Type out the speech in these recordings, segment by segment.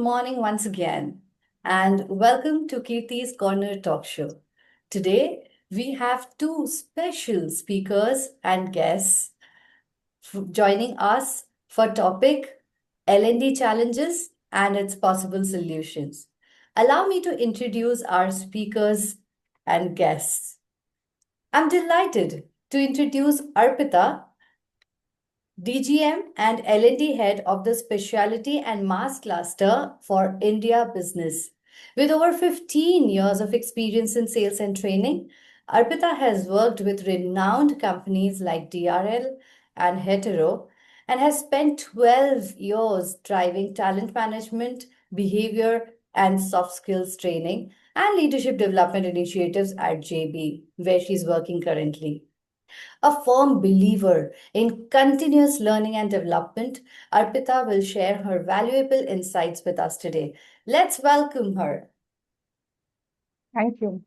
morning once again, and welcome to Kirtie's Corner Talk Show. Today, we have two special speakers and guests joining us for topic L&D challenges and its possible solutions. Allow me to introduce our speakers and guests. I'm delighted to introduce Arpita, DGM and L&D Head of the Specialty and Mass Cluster for India Business. With over 15 years of experience in sales and training, Arpita has worked with renowned companies like DRL and Hetero and has spent 12 years driving talent management, behavior, and soft skills training and leadership development initiatives at JB, where she's working currently. A firm believer in continuous learning and development, Arpita will share her valuable insights with us today. Let's welcome her. Thank you.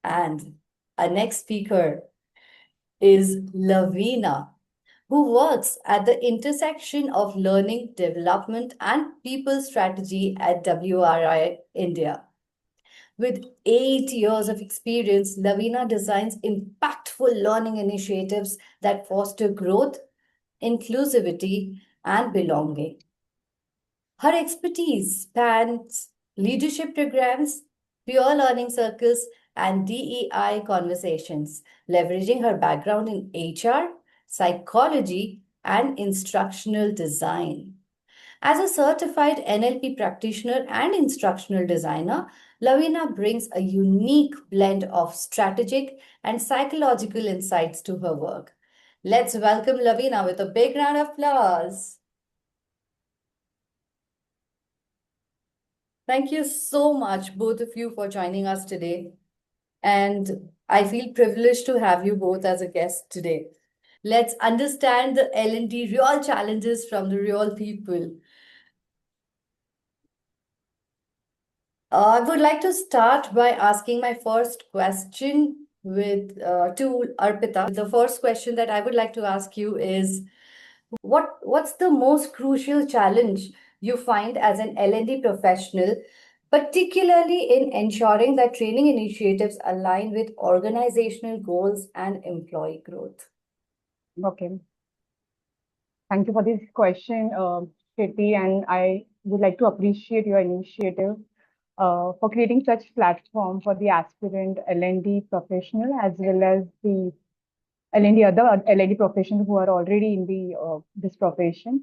And our next speaker is Lavina, who works at the intersection of learning, development, and people strategy at WRI India. With 8 years of experience, Lavina designs impactful learning initiatives that foster growth, inclusivity, and belonging. Her expertise spans leadership programs, peer learning circles, and DEI conversations, leveraging her background in HR, psychology, and instructional design. As a certified NLP practitioner and instructional designer, Lavina brings a unique blend of strategic and psychological insights to her work. Let's welcome Lavina with a big round of applause. Thank you so much, both of you, for joining us today. And I feel privileged to have you both as a guest today. Let's understand the L&D real challenges from the real people. I would like to start by asking my first question to Arpita. The first question that I would like to ask you is, what's the most crucial challenge you find as an L&D professional, particularly in ensuring that training initiatives align with organizational goals and employee growth? Okay. Thank you for this question, Kirtie, and I would like to appreciate your initiative for creating such platform for the aspirant L&D professional as well as the other L&D professionals who are already in the this profession.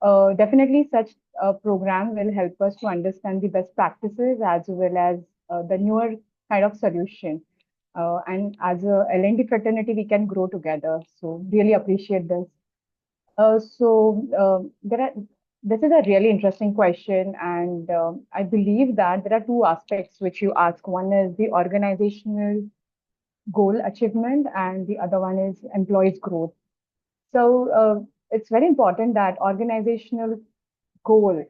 Definitely, such a program will help us to understand the best practices as well as the newer kind of solution. And as a L&D fraternity, we can grow together. So really appreciate this. This is a really interesting question, and I believe that there are two aspects which you ask. One is the organizational goal achievement, and the other one is employees' growth. So it's very important that organizational goal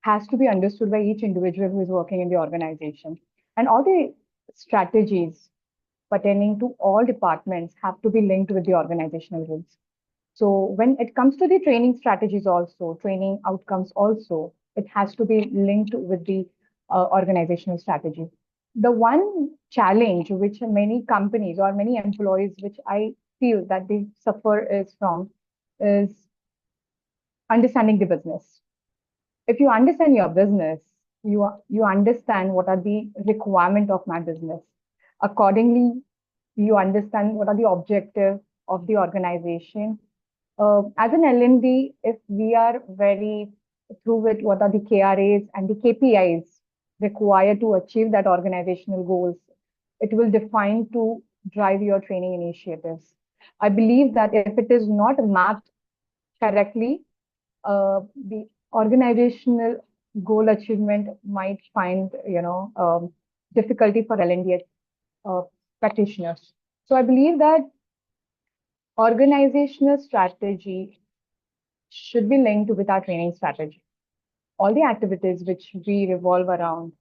has to be understood by each individual who is working in the organization, and all the strategies pertaining to all departments have to be linked with the organizational goals. So when it comes to the training strategies also, training outcomes also, it has to be linked with the organizational strategy. The one challenge which many companies or many employees, which I feel that they suffer is understanding the business. If you understand your business, you understand what are the requirements of my business. Accordingly, you understand what are the objectives of the organization. As an L&D, if we are very through with what are the KRAs and the KPIs required to achieve that organizational goals, it will define to drive your training initiatives. I believe that if it is not mapped correctly, the organizational goal achievement might find difficulty for L&D practitioners. So I believe that organizational strategy should be linked with our training strategy. All the activities which we revolve around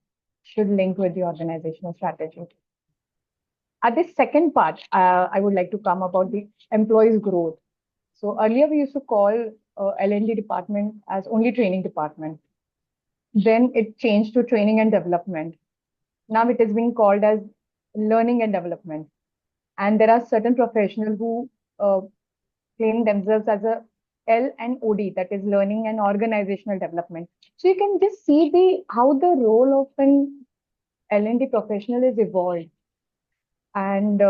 should link with the organizational strategy. At this second part, I would like to come about the employees' growth. So earlier we used to call L&D department as only training department. Then it changed to training and development. Now it is being called as learning and development. And there are certain professionals who uh, claim themselves as a L&OD, that is learning and organizational development. So you can just see the how the role of an L&D professional is evolved. And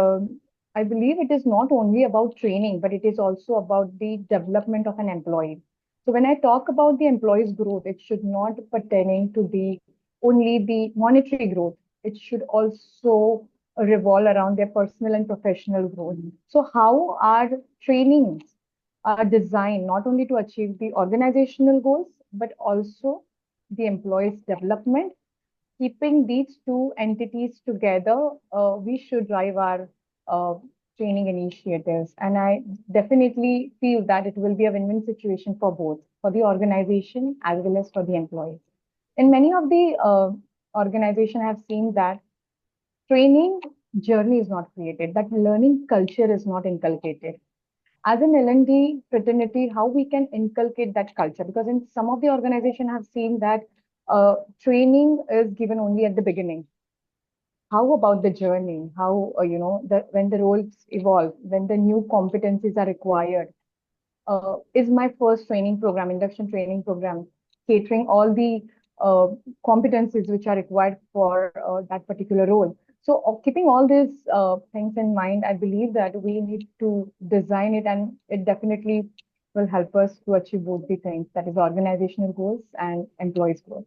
I believe it is not only about training, but it is also about the development of an employee. So when I talk about the employee's growth, it should not pertaining to the only the monetary growth. It should also revolve around their personal and professional growth. So how our trainings are designed not only to achieve the organizational goals, but also the employee's development. Keeping these two entities together, we should drive our uh, training initiatives. And I definitely feel that it will be a win-win situation for both, for the organization as well as for the employees. In many of the organizations, I have seen that training journey is not created, that learning culture is not inculcated. As an L&D fraternity, how we can inculcate that culture? Because in some of the organization, I've seen that training is given only at the beginning. How about the journey? How, when the roles evolve, when the new competencies are required, is my first training program, induction training program, catering all the uh, competencies which are required for that particular role. So, keeping all these things in mind, I believe that we need to design it, and it definitely will help us to achieve both the things, that is organizational goals and employees' goals.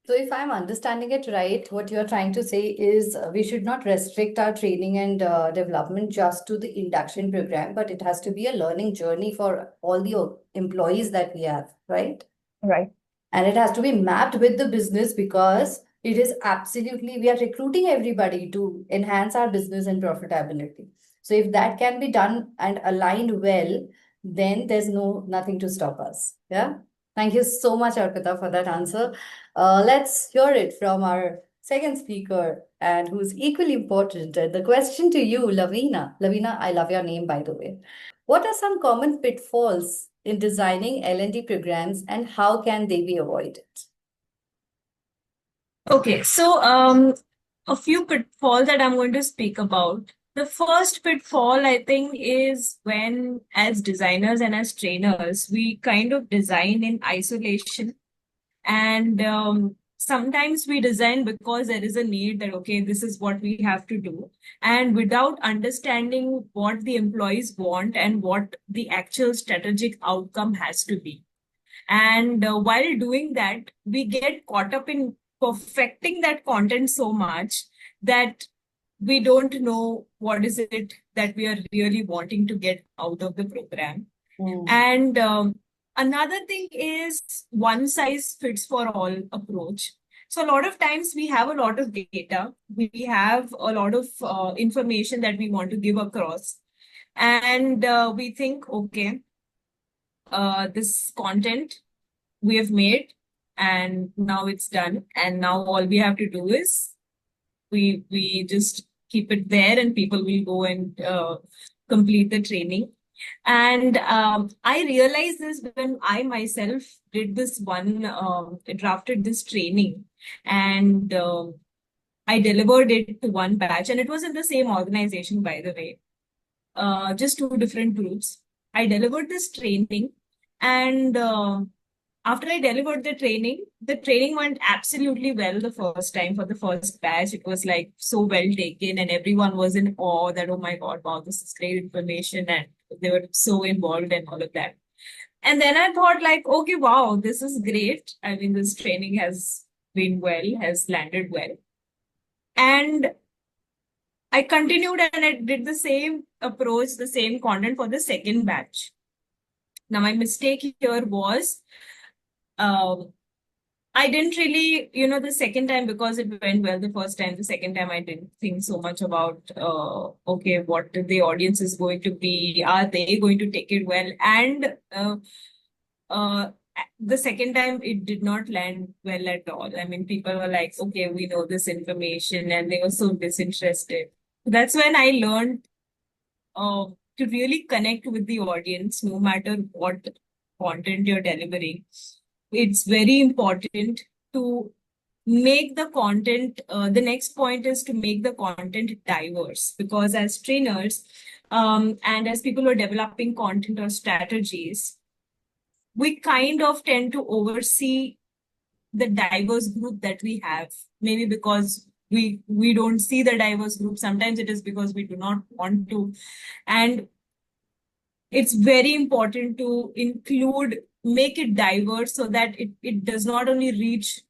So, if I'm understanding it right, what you're trying to say is we should not restrict our training and development just to the induction program, but it has to be a learning journey for all the employees that we have, right? Right. And it has to be mapped with the business because it is absolutely, we are recruiting everybody to enhance our business and profitability. So if that can be done and aligned well, then there's nothing to stop us. Yeah. Thank you so much, Arpita, for that answer. Let's hear it from our second speaker and who's equally important. The question to you, Lavina. Lavina, I love your name, by the way. What are some common pitfalls in designing L&D programs and how can they be avoided? Okay, so a few pitfalls that I'm going to speak about. The first pitfall, I think, is when, as designers and as trainers, we kind of design in isolation. And sometimes we design because there is a need that, okay, this is what we have to do. And without understanding what the employees want and what the actual strategic outcome has to be. And while doing that, we get caught up in perfecting that content so much that we don't know what is it that we are really wanting to get out of the program. And another thing is one size fits for all approach. So a lot of times we have a lot of data, we have a lot of information that we want to give across, and we think, okay, this content we have made and now it's done, and now all we have to do is we just keep it there and people will go and complete the training. And I realized this when I myself did this one, drafted this training, and I delivered it to one batch, and it was in the same organization, by the way, just two different groups. I delivered this training, and after I delivered the training went absolutely well the first time for the first batch. It was like so well taken, and everyone was in awe that, oh my God, wow, this is great information. And they were so involved and all of that. And then I thought, like, okay, wow, this is great. I mean, this training has been well, has landed well. And I continued and I did the same approach, the same content for the second batch. Now, my mistake here was um, I didn't really, the second time, because it went well the first time, the second time I didn't think so much about, okay, what the audience is going to be, are they going to take it well? And uh, the second time it did not land well at all. I mean, people were like, okay, we know this information, and they were so disinterested. That's when I learned to really connect with the audience, no matter what content you're delivering. It's very important to make the content, the next point is to make the content diverse, because as trainers and as people who are developing content or strategies, we kind of tend to oversee the diverse group that we have. Maybe because we don't see the diverse group. Sometimes it is because we do not want to. And it's very important to make it diverse so that it does not only reach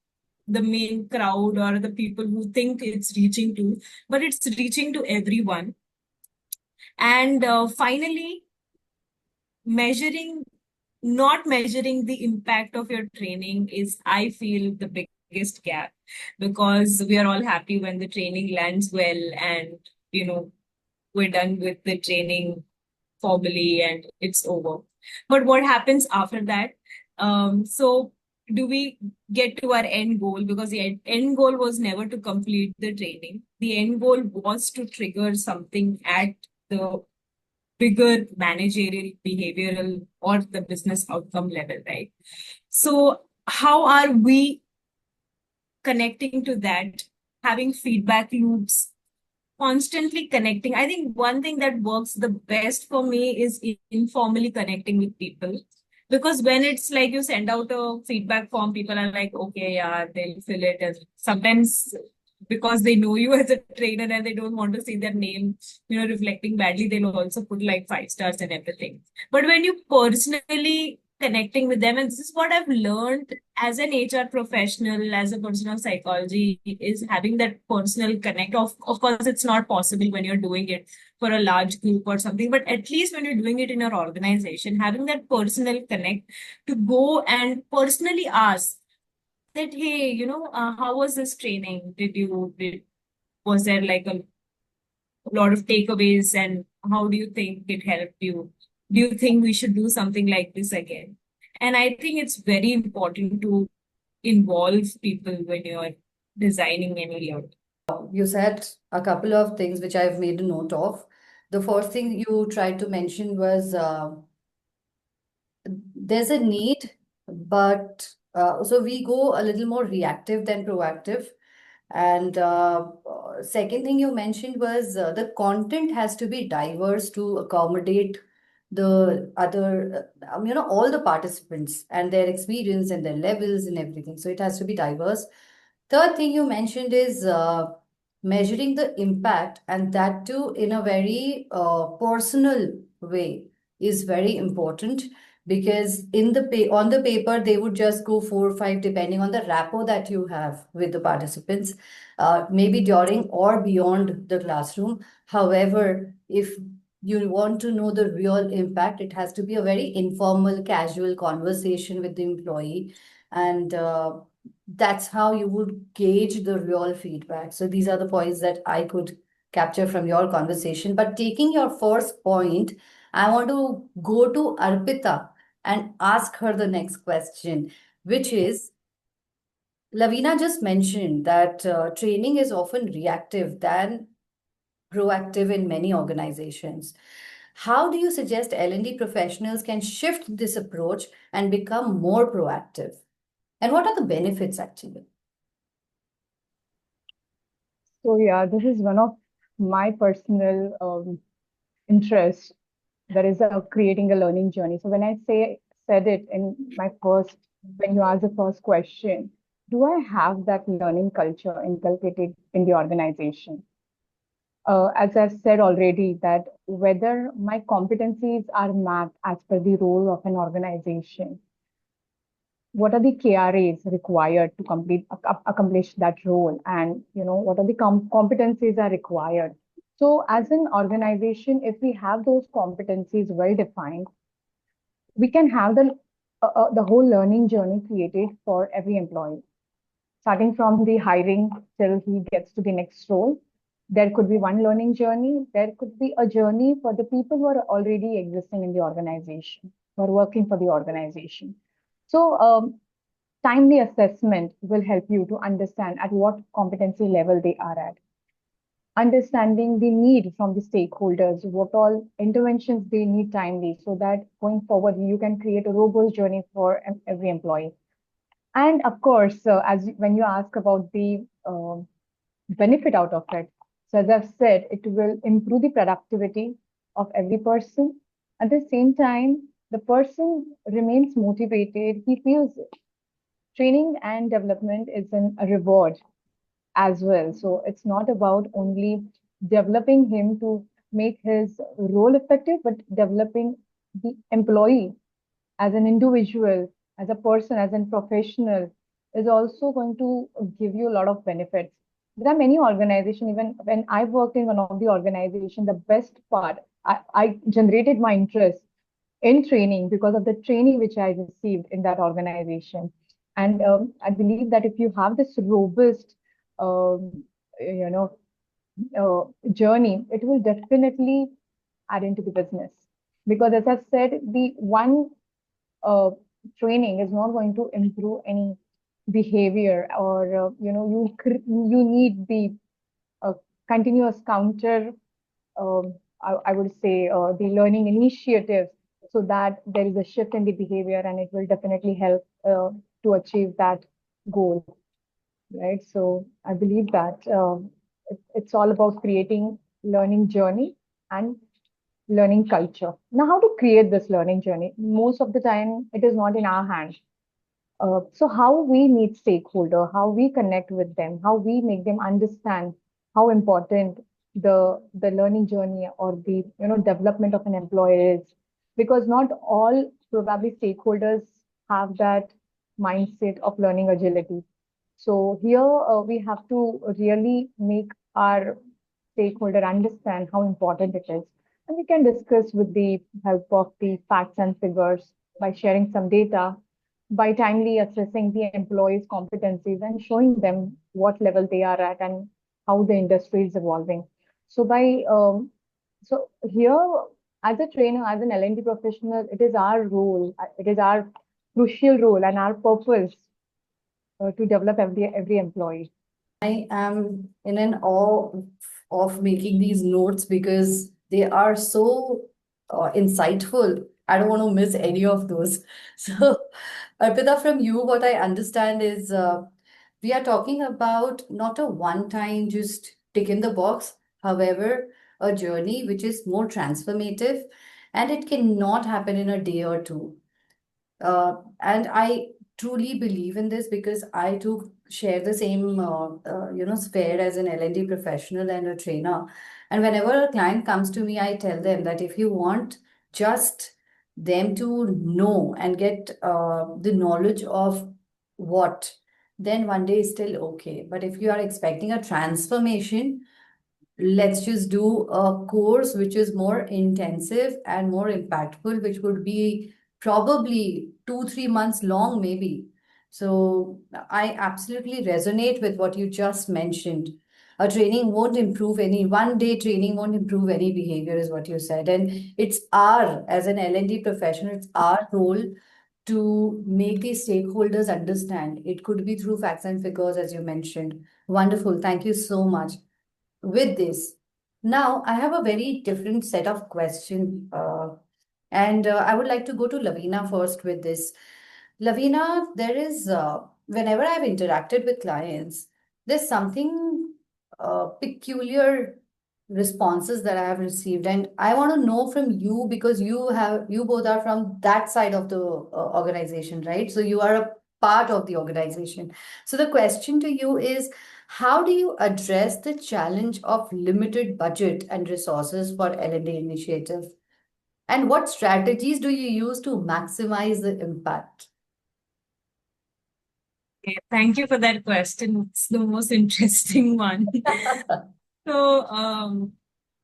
the main crowd or the people who think it's reaching to, but it's reaching to everyone. And finally, not measuring the impact of your training is, I feel, the biggest gap, because we are all happy when the training lands well and, we're done with the training formally and it's over. But what happens after that? So do we get to our end goal? Because the end goal was never to complete the training. The end goal was to trigger something at the bigger managerial, behavioral, or the business outcome level, right? So how are we connecting to that, having feedback loops, constantly connecting? I think one thing that works the best for me is informally connecting with people. Because when it's like you send out a feedback form, people are like, okay, yeah, they'll fill it. And sometimes because they know you as a trainer and they don't want to see their name, reflecting badly, they'll also put like 5 stars and everything. But when you personally connecting with them, and this is what I've learned as an HR professional, as a person of psychology, is having that personal connect. Of course, it's not possible when you're doing it for a large group or something, but at least when you're doing it in your organization, having that personal connect to go and personally ask that, hey, how was this training? Was there like a lot of takeaways, and how do you think it helped you? Do you think we should do something like this again? And I think it's very important to involve people when you're designing any layout. You said a couple of things which I've made a note of. The first thing you tried to mention was there's a need, but so we go a little more reactive than proactive. And second thing you mentioned was the content has to be diverse to accommodate the other, all the participants and their experience and their levels and everything. So it has to be diverse. Third thing you mentioned is measuring the impact, and that too in a very personal way is very important, because on the paper they would just go 4 or 5 depending on the rapport that you have with the participants, maybe during or beyond the classroom. However, if you want to know the real impact, it has to be a very informal, casual conversation with the employee, and that's how you would gauge the real feedback. So these are the points that I could capture from your conversation. But taking your first point, I want to go to Arpita and ask her the next question, which is, Lavina just mentioned that training is often reactive than proactive in many organizations. How do you suggest L&D professionals can shift this approach and become more proactive? And what are the benefits actually? So yeah, this is one of my personal interests. That is creating a learning journey. So when I said it in my first, when you asked the first question, do I have that learning culture inculcated in the organization? As I've said already, that whether my competencies are mapped as per the role of an organization, what are the KRAs required to accomplish that role, and what are the competencies are required. So as an organization, if we have those competencies well defined, we can have the whole learning journey created for every employee, starting from the hiring till he gets to the next role. There could be one learning journey. There could be a journey for the people who are already existing in the organization, who are working for the organization. So timely assessment will help you to understand at what competency level they are at. Understanding the need from the stakeholders, what all interventions they need timely, so that going forward, you can create a robust journey for every employee. And of course, when you ask about the benefit out of it, so as I've said, it will improve the productivity of every person. At the same time, the person remains motivated. He feels training and development is a reward as well. So it's not about only developing him to make his role effective, but developing the employee as an individual, as a person, as a professional is also going to give you a lot of benefits. There are many organizations, even when I worked in one of the organizations, the best part, I generated my interest in training because of the training which I received in that organization. And I believe that if you have this robust, um, you know, journey, it will definitely add into the business. Because as I've said, the one uh, training is not going to improve any behavior, or you need the continuous counter, I would say, the learning initiatives, so that there is a shift in the behavior, and it will definitely help to achieve that goal, right? So I believe that it's all about creating learning journey and learning culture. Now, how to create this learning journey? Most of the time, it is not in our hands. So how we meet stakeholder, how we connect with them, how we make them understand how important the learning journey or the development of an employee is, because not all probably stakeholders have that mindset of learning agility. So here we have to really make our stakeholder understand how important it is. And we can discuss with the help of the facts and figures by sharing some data, by timely assessing the employees' competencies and showing them what level they are at and how the industry is evolving. So so here, as a trainer, as an L&D professional, it is our role, it is our crucial role and our purpose to develop every employee. I am in an awe of making these notes because they are so insightful. I don't want to miss any of those. So, Arpita, from you, what I understand is we are talking about not a one-time just tick in the box, however, a journey which is more transformative, and it cannot happen in a day or two. And I truly believe in this because I too share the same, sphere as an L&D professional and a trainer. And whenever a client comes to me, I tell them that if you want just them to know and get the knowledge of what, then one day is still okay. But if you are expecting a transformation, let's just do a course which is more intensive and more impactful, which would be probably 2, 3 months long, maybe. So I absolutely resonate with what you just mentioned. A training won't improve any, one day training won't improve any behavior, is what you said. And it's our, as an L&D professional, it's our role to make the stakeholders understand. It could be through facts and figures, as you mentioned. Wonderful. Thank you so much with this. Now, I have a very different set of questions, and I would like to go to Lavina first with this. Lavina, there is, whenever I've interacted with clients, there's something peculiar responses that I have received, and I want to know from you because you both are from that side of the organization, right? So you are a part of the organization. So the question to you is, how do you address the challenge of limited budget and resources for L&D initiatives? And what strategies do you use to maximize the impact? Okay, thank you for that question. It's the most interesting one. So,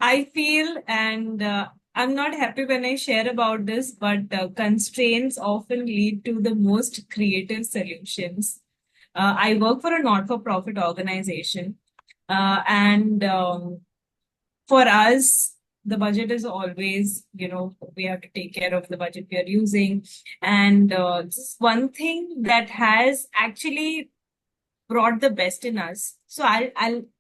I feel, and I'm not happy when I share about this, but constraints often lead to the most creative solutions. I work for a not-for-profit organization, and for us, the budget is always, we have to take care of the budget we are using. And just one thing that has actually brought the best in us. So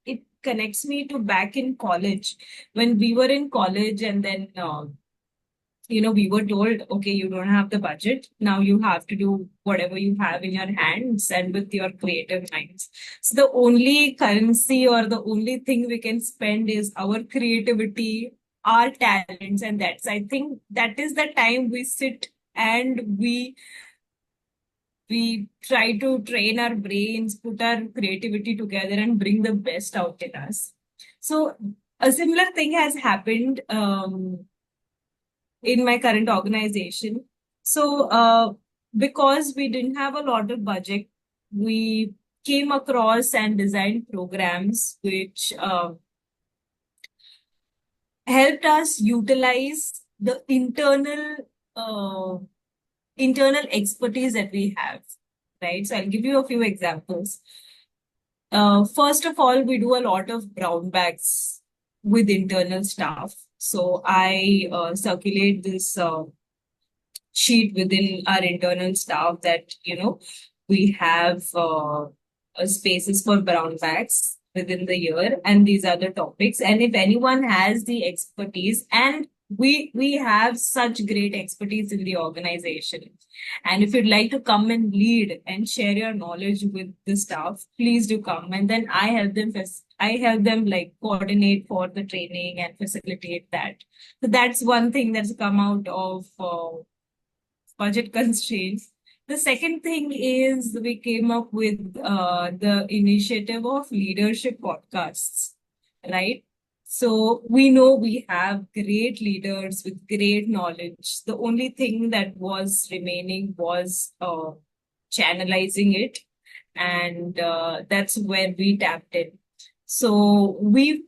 it connects me to back in college when we were in college, and then we were told, okay, you don't have the budget. Now you have to do whatever you have in your hands and with your creative minds. So the only currency or the only thing we can spend is our creativity, our talents. And I think that is the time we sit and we try to train our brains, put our creativity together and bring the best out in us. So a similar thing has happened in my current organization. So, because we didn't have a lot of budget, we came across and designed programs which helped us utilize the internal expertise that we have, right? So I'll give you a few examples. First of all, we do a lot of brown bags with internal staff. So I circulate this sheet within our internal staff that we have spaces for brown bags within the year, and these are the topics. And if anyone has the expertise, and we have such great expertise in the organization, and if you'd like to come and lead and share your knowledge with the staff, please do come. And then I help them like coordinate for the training and facilitate that. So that's one thing that's come out of budget constraints. The second thing is we came up with the initiative of leadership podcasts, right? So we know we have great leaders with great knowledge. The only thing that was remaining was channelizing it, and that's where we tapped in. So we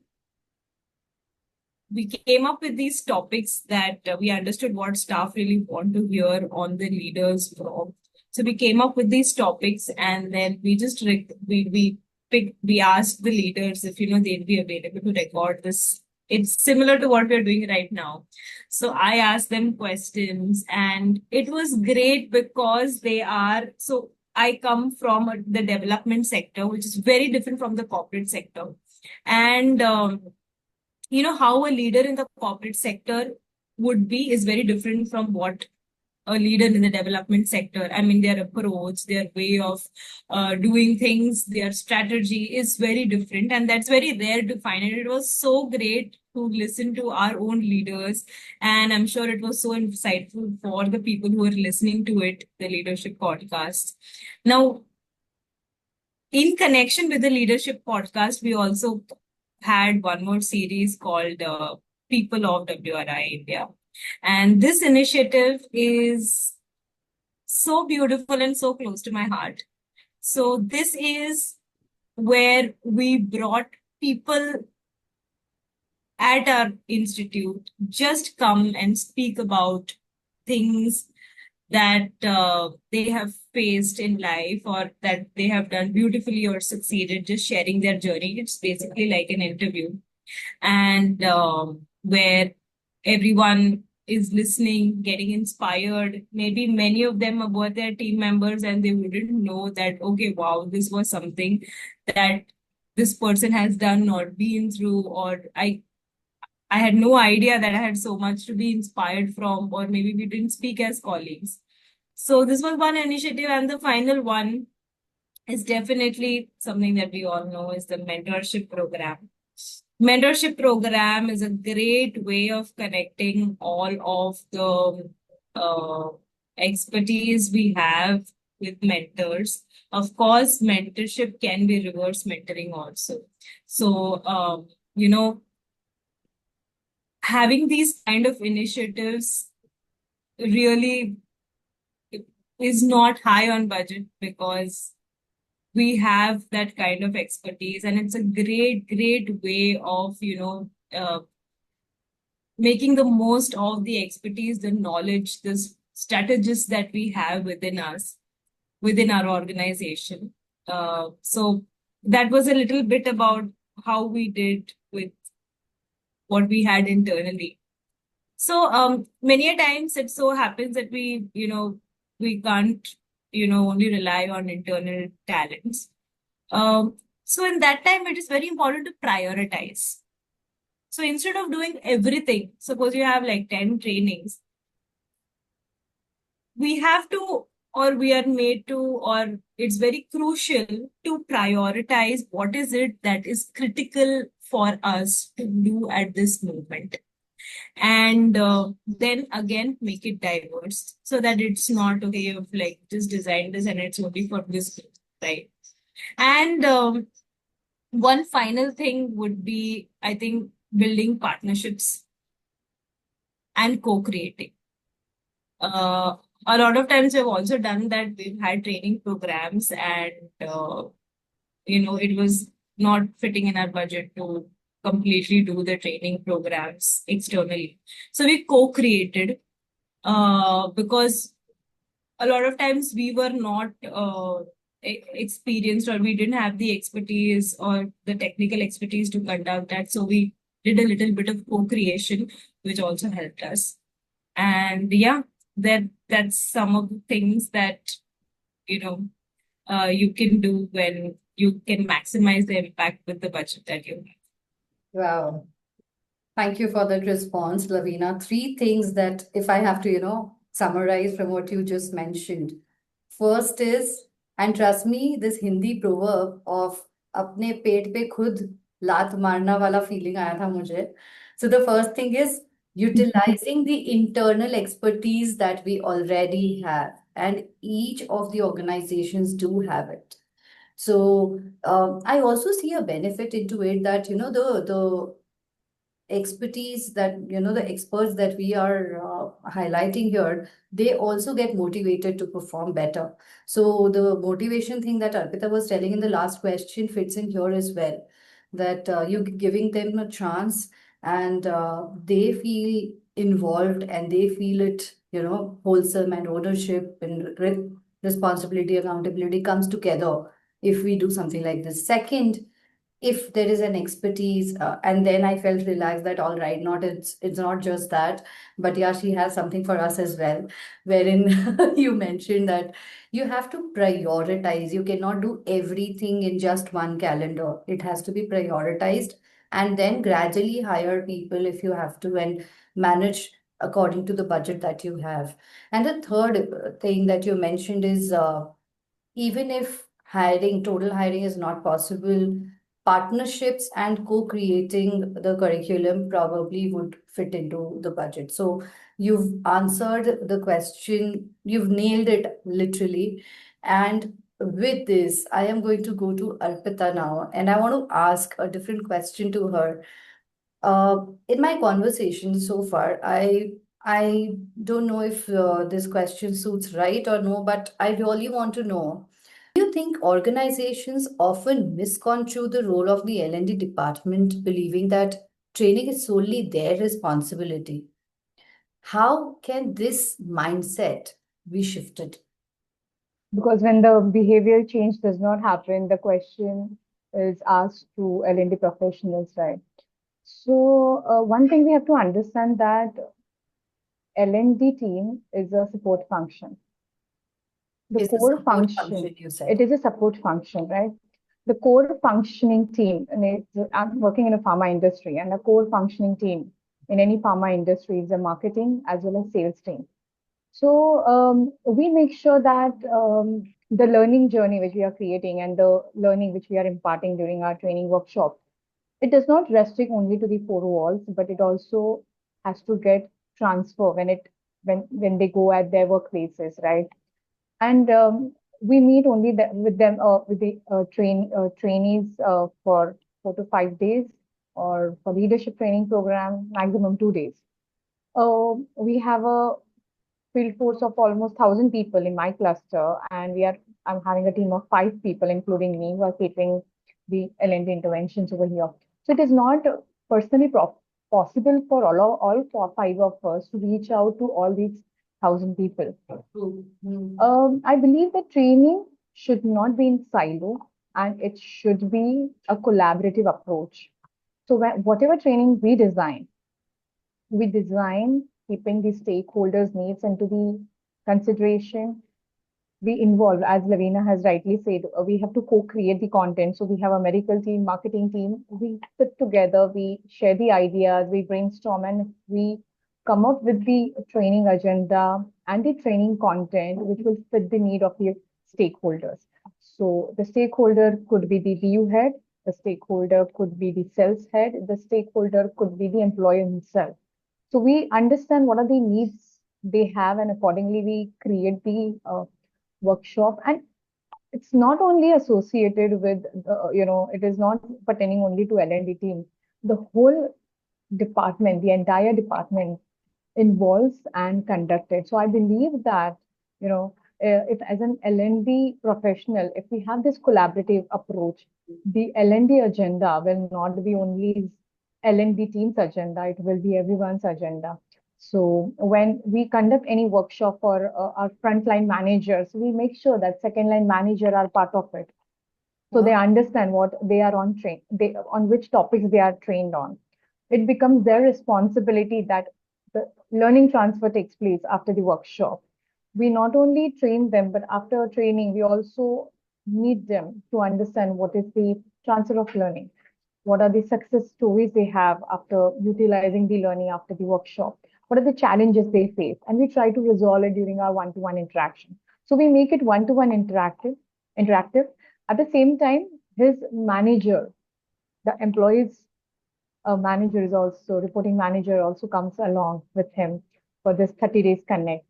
came up with these topics that we understood what staff really want to hear on the leaders blog. So we came up with these topics, and then we just we asked the leaders if they'd be available to record this. It's similar to what we're doing right now. So I asked them questions, and it was great because so I come from the development sector, which is very different from the corporate sector. And how a leader in the corporate sector would be is very different from what a leader in the development sector. I mean, their approach, their way of doing things, their strategy is very different, and that's very rare to find. And it was so great to listen to our own leaders, and I'm sure it was so insightful for the people who are listening to it, the leadership podcast. Now, in connection with the leadership podcast, we also had one more series called People of WRI India. And this initiative is so beautiful and so close to my heart. So this is where we brought people at our institute just come and speak about things that they have faced in life, or that they have done beautifully or succeeded, just sharing their journey. It's basically like an interview, and where everyone is listening, getting inspired. Maybe many of them were their team members and they wouldn't know that, okay, wow, this was something that this person has done or been through, or I had no idea that I had so much to be inspired from, or maybe we didn't speak as colleagues. So this was one initiative, and the final one is definitely something that we all know is the mentorship program. Mentorship program is a great way of connecting all of the expertise we have with mentors. Of course, mentorship can be reverse mentoring also. So, having these kind of initiatives really is not high on budget, because we have that kind of expertise, and it's a great way of making the most of the expertise, the knowledge, the strategists that we have within us, within our organization. So that was a little bit about how we did with what we had internally. So many a times it so happens that we can't only rely on internal talents. So in that time, it is very important to prioritize. So instead of doing everything, suppose you have like 10 trainings, we have to, or we are made to, or it's very crucial to prioritize what is it that is critical for us to do at this moment. And then again, make it diverse so that it's not okay, you've like just designed this and it's only for this group, right? And one final thing would be, I think, building partnerships and co-creating. A lot of times we've also done that. We've had training programs and, it was not fitting in our budget to completely do the training programs externally. So we co-created because a lot of times we were not experienced, or we didn't have the expertise or the technical expertise to conduct that. So we did a little bit of co-creation, which also helped us. And yeah, that's some of the things that you can do when you can maximize the impact with the budget that you have. Wow. Thank you for that response, Lavina. Three things that, if I have to, summarize from what you just mentioned. First is, and trust me, this Hindi proverb of अपने पेट पे खुद लात मारना वाला feeling आया था मुझे. So the first thing is utilizing the internal expertise that we already have, and each of the organizations do have it. So I also see a benefit into it that the expertise that the experts that we are highlighting here, they also get motivated to perform better. So the motivation thing that Arpita was telling in the last question fits in here as well, that you giving them a chance, and they feel involved and they feel it wholesome, and ownership and responsibility, accountability comes together if we do something like this. Second, if there is an expertise, and then I felt relaxed that all right, not it's not just that, but yeah, she has something for us as well, wherein you mentioned that you have to prioritize. You cannot do everything in just one calendar. It has to be prioritized, and then gradually hire people if you have to, and manage according to the budget that you have. And the third thing that you mentioned is, even if total hiring is not possible, partnerships and co-creating the curriculum probably would fit into the budget. So you've answered the question, you've nailed it literally. And with this, I am going to go to Arpita now, and I want to ask a different question to her. In my conversation so far, I don't know if this question suits right or no, but I really want to know, do you think organizations often misconstrue the role of the L&D department, believing that training is solely their responsibility? How can this mindset be shifted? Because when the behavior change does not happen, the question is asked to L&D professionals, right? So one thing we have to understand that L&D team is a support function. The Is the core support function, function, you said? it is a support function, right? The core functioning team, and I'm working in a pharma industry, and a core functioning team in any pharma industry is a marketing as well as sales team. So we make sure that the learning journey which we are creating and the learning which we are imparting during our training workshop, it does not restrict only to the four walls, but it also has to get transfer when they go at their workplaces, right? And we meet only with them with the trainees for 4 to 5 days, or for leadership training program maximum 2 days. We have a field force of almost 1,000 people in my cluster, and I'm having a team of 5 people, including me, who are keeping the L&D interventions over here. So it is not personally possible for all 4 5 of us to reach out to all these 1,000 people. I believe that training should not be in silo, and it should be a collaborative approach. So whatever training we design keeping the stakeholders' needs into the consideration. We involve, as Lavina has rightly said, we have to co-create the content. So we have a medical team, marketing team. We sit together, we share the ideas, we brainstorm, and we come up with the training agenda and the training content which will fit the need of the stakeholders. So the stakeholder could be the BU head, the stakeholder could be the sales head, the stakeholder could be the employer himself. So we understand what are the needs they have, and accordingly we create the workshop. And it's not only associated with, it is not pertaining only to L&D team. The whole department, the entire department involves and conducted. So I believe that, if as an L&D professional, if we have this collaborative approach, the L&D agenda will not be only L&D team's agenda, it will be everyone's agenda. So when we conduct any workshop for our frontline managers, we make sure that second line manager are part of it. So they understand what they are on which topics they are trained on. It becomes their responsibility that the learning transfer takes place after the workshop. We not only train them, but after training, we also need them to understand what is the transfer of learning. What are the success stories they have after utilizing the learning after the workshop? What are the challenges they face? And we try to resolve it during our one-to-one interaction. So we make it one-to-one interactive. At the same time, his manager, the employees manager is also, reporting manager also comes along with him for this 30 days connect.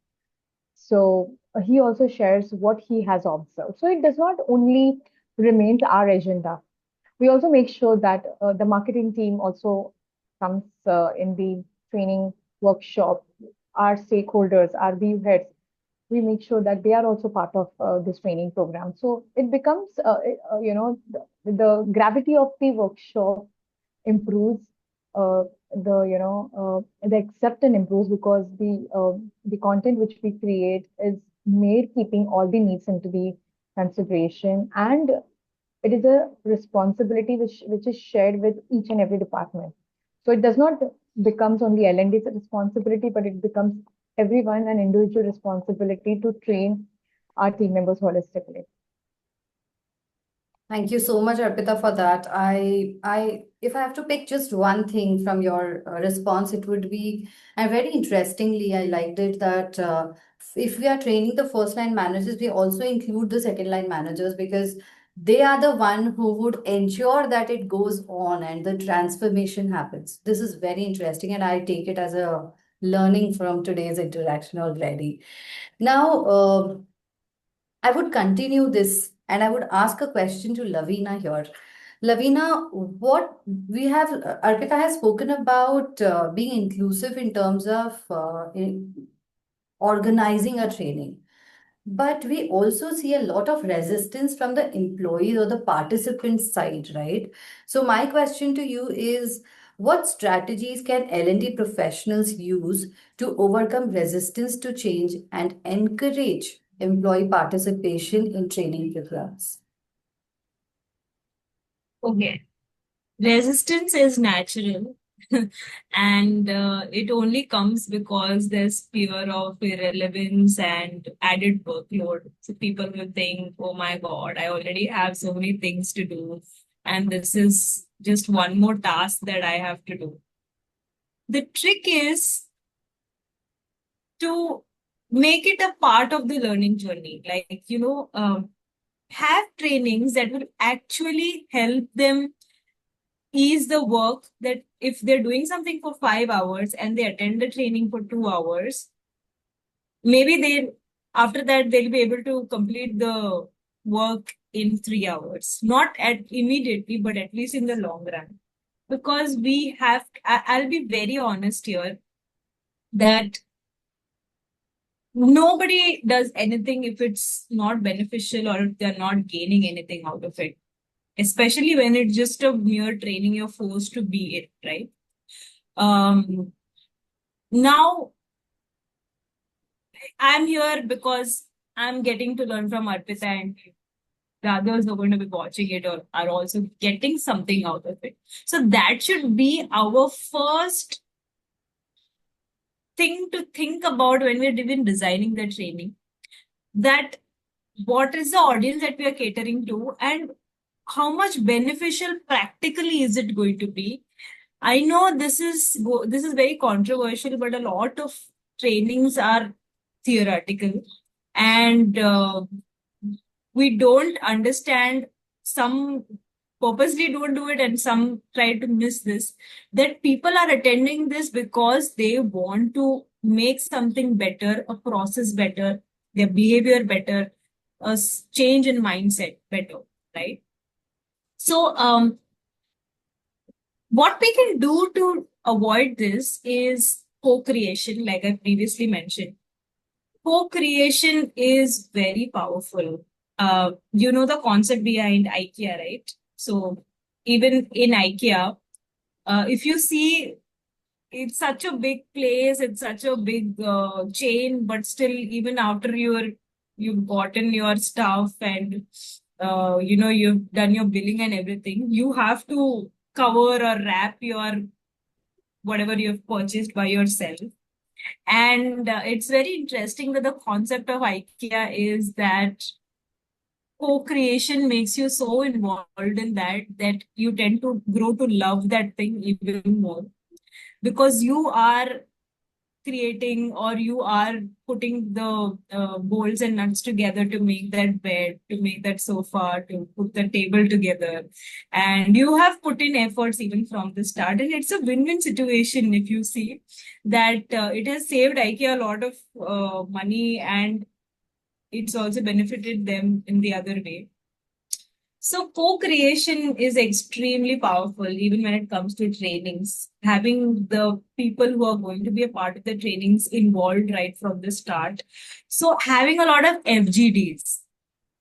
So he also shares what he has observed. So it does not only remains our agenda. We also make sure that the marketing team also comes in the training workshop. Our stakeholders, our BU heads, we make sure that they are also part of this training program. So it becomes, the gravity of the workshop improves, the acceptance improves because the content which we create is made keeping all the needs into the consideration, and it is a responsibility which is shared with each and every department. So it does not becomes only L&D's responsibility, but it becomes everyone an individual responsibility to train our team members holistically. Thank you so much, Arpita, for that. If I have to pick just one thing from your response, it would be, and very interestingly, I liked it that if we are training the first line managers, we also include the second line managers because they are the one who would ensure that it goes on and the transformation happens. This is very interesting, and I take it as a learning from today's interaction already. Now, I would continue this and I would ask a question to Lavina here. Lavina, what we have, Arpita has spoken about being inclusive in terms of organizing a training. But we also see a lot of resistance from the employees or the participants side, right? So my question to you is, what strategies can L&D professionals use to overcome resistance to change and encourage employee participation in training programs? Okay. Resistance is natural and it only comes because there's fear of irrelevance and added workload. So people will think, oh my God, I already have so many things to do, and this is just one more task that I have to do. The trick is to make it a part of the learning journey. Like, have trainings that will actually help them ease the work, that if they're doing something for 5 hours and they attend the training for 2 hours, maybe after that they'll be able to complete the work in 3 hours, not immediately, but at least in the long run. Because I'll be very honest here that nobody does anything if it's not beneficial or if they're not gaining anything out of it, especially when it's just a mere training you're forced to be it, right? Now I'm here because I'm getting to learn from Arpita, and the others are going to be watching it or are also getting something out of it. So that should be our first thing to think about when we're even designing the training, that what is the audience that we are catering to and how much beneficial practically is it going to be. I know this is very controversial, but a lot of trainings are theoretical, and we don't understand. Some purposely don't do it, and some try to miss this. That people are attending this because they want to make something better, a process better, their behavior better, a change in mindset better, right? So, what we can do to avoid this is co-creation, like I previously mentioned. Co-creation is very powerful. You know the concept behind IKEA, right? So even in IKEA, if you see, it's such a big place, it's such a big chain, but still, even after you've gotten your stuff and you've done your billing and everything, you have to cover or wrap your whatever you've purchased by yourself. And it's very interesting that the concept of IKEA is that co-creation makes you so involved in that you tend to grow to love that thing even more, because you are creating, or you are putting the bolts and nuts together to make that bed, to make that sofa, to put the table together. And you have put in efforts even from the start. And it's a win-win situation if you see that it has saved IKEA a lot of money, and it's also benefited them in the other way. So co-creation is extremely powerful, even when it comes to trainings. Having the people who are going to be a part of the trainings involved right from the start. So having a lot of FGDs.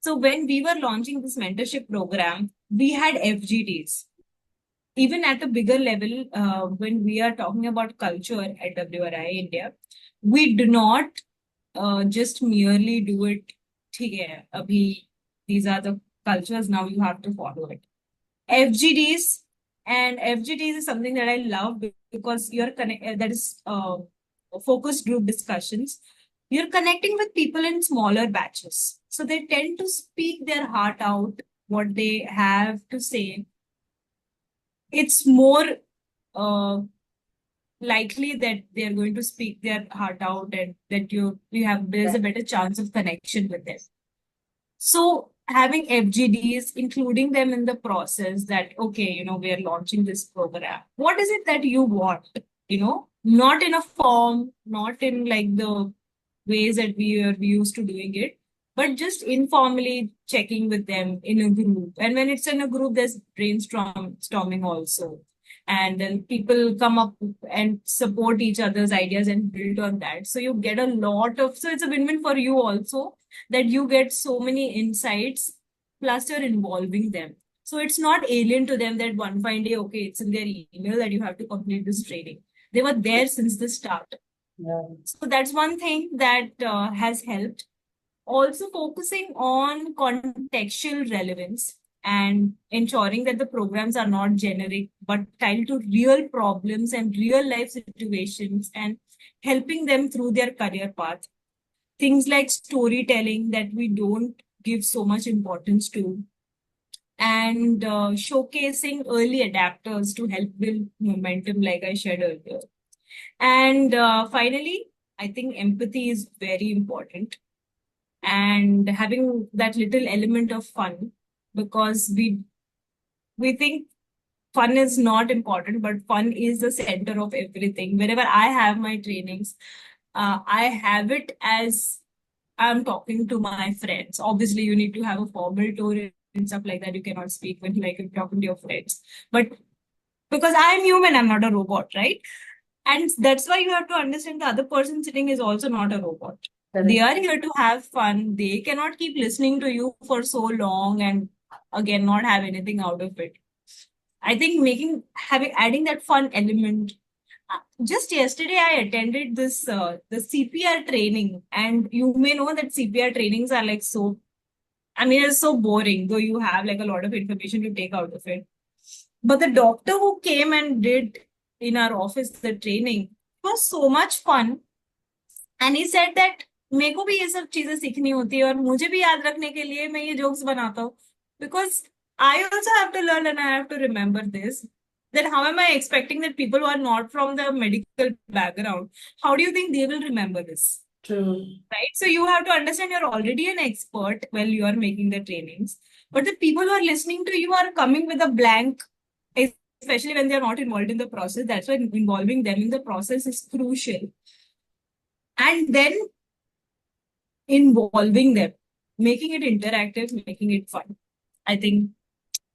So when we were launching this mentorship program, we had FGDs. Even at a bigger level, when we are talking about culture at WRI India, we do not just merely do it. ठीक है, अभी these are the cultures, now you have to follow it. FGDs, and FGDs is something that I love because that is focus group discussions. You're connecting with people in smaller batches, so they tend to speak their heart out, what they have to say. It's more uh, likely that they are going to speak their heart out, and that there's a better chance of connection with them. So having FGDs, including them in the process, that okay, we are launching this program. What is it that you want? Not in a form, not in like the ways that we are used to doing it, but just informally checking with them in a group. And when it's in a group, there's brainstorming also. And then people come up and support each other's ideas and build on that. So you get so it's a win-win for you also, that you get so many insights, plus you're involving them. So it's not alien to them that one fine day, okay, it's in their email that you have to complete this training. They were there since the start. Yeah. So that's one thing that has helped. Also focusing on contextual relevance and ensuring that the programs are not generic but tied to real problems and real life situations, and helping them through their career path. Things like storytelling that we don't give so much importance to, and showcasing early adapters to help build momentum, like I shared earlier. And finally, I think empathy is very important, and having that little element of fun, because we think fun is not important, but fun is the center of everything. Whenever I have my trainings, I have it as I'm talking to my friends. Obviously, you need to have a formal tone and stuff like that. You cannot speak when like you're talking to your friends. But because I'm human, I'm not a robot, right? And that's why you have to understand the other person sitting is also not a robot. Correct. They are here to have fun. They cannot keep listening to you for so long and again not have anything out of it. I think adding that fun element. Just yesterday, I attended this the CPR training, and you may know that CPR trainings are like so. I mean, it's so boring, though you have like a lot of information to take out of it. But the doctor who came and did in our office the training was so much fun, and he said that मेरे को भी ये सब चीजें सीखनी होती है और मुझे भी याद रखने के लिए मैं ये जोक्स बनाता हूँ, because I also have to learn and I have to remember this. then how am I expecting that people who are not from the medical background, how do you think they will remember this? True. Right? So you have to understand you're already an expert while you are making the trainings, but the people who are listening to you are coming with a blank, especially when they are not involved in the process. That's why involving them in the process is crucial. And then involving them, making it interactive, making it fun. I think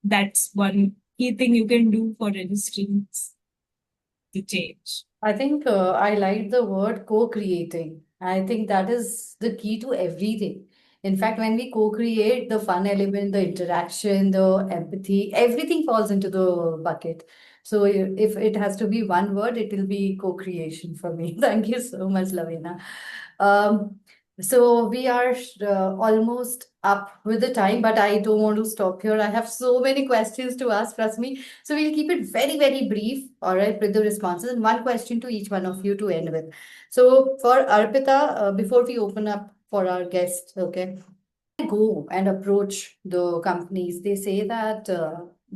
that's one key thing you can do for registering the change. I think I like the word co-creating. I think that is the key to everything. In fact, when we co-create, the fun element, the interaction, the empathy, everything falls into the bucket. So if it has to be one word, it will be co-creation for me. Thank you so much, Lavina. Um, so we are almost up with the time, but I don't want to stop here. I have so many questions to ask, trust me. So we'll keep it very, very brief, all right, with the responses, and one question to each one of you to end with. So for Arpita, before we open up for our guests, okay, go and approach the companies, they say that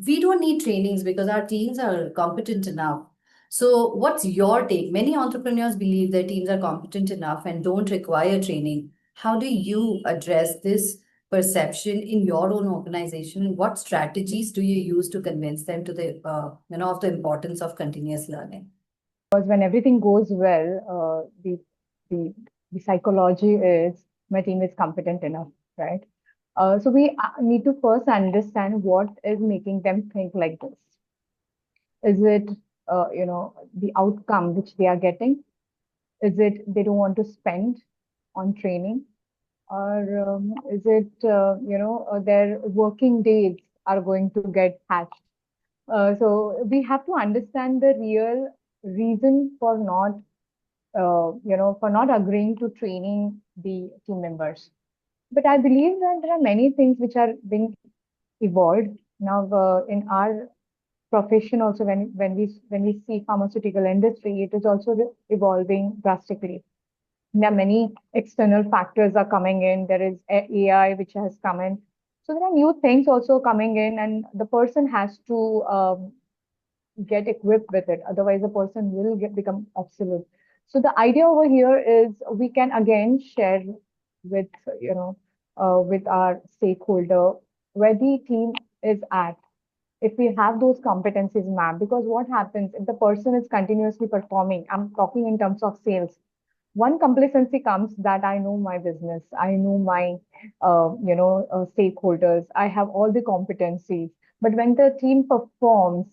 we don't need trainings because our teams are competent enough. So, what's your take? Many entrepreneurs believe their teams are competent enough and don't require training. How do you address this perception in your own organization? What strategies do you use to convince them to the of the importance of continuous learning? Because when everything goes well, the the psychology is my team is competent enough, right? So we need to first understand what is making them think like this. Is it the outcome which they are getting? Is it they don't want to spend on training, or is it their working days are going to get hatched? So we have to understand the real reason for not for not agreeing to training the team members. But I believe that there are many things which are being evolved now in our profession. Also, when we see pharmaceutical industry, it is also evolving drastically. There are many external factors are coming in. There is AI which has come in. So there are new things also coming in, and the person has to get equipped with it. Otherwise, the person will become obsolete. So the idea over here is we can again share with with our stakeholder where the team is at. If we have those competencies mapped, because what happens if the person is continuously performing? I'm talking in terms of sales. One complacency comes that I know my business, I know my stakeholders, I have all the competencies. But when the team performs,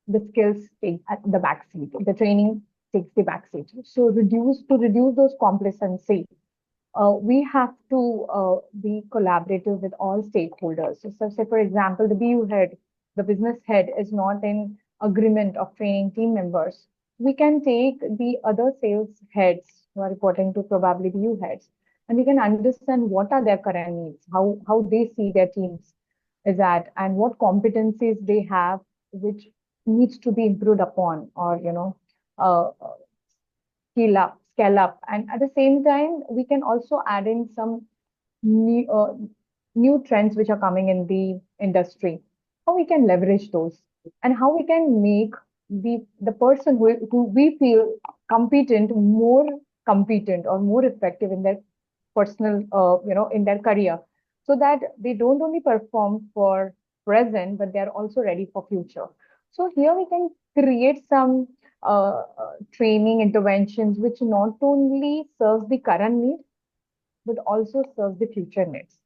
the skills take at the backseat. The training takes the backseat. So reduce those complacency. We have to be collaborative with all stakeholders. So, say for example, the BU head, the business head is not in agreement of training team members. We can take the other sales heads who are reporting to probably BU heads, and we can understand what are their current needs, how they see their teams is at, and what competencies they have, which needs to be improved upon, or uh, scale up. And at the same time, we can also add in some new, new trends which are coming in the industry, how we can leverage those, and how we can make the person who we feel competent more competent or more effective in their personal, in their career, so that they don't only perform for present, but they're also ready for future. So here we can create some training interventions which not only serves the current need, but also serves the future needs.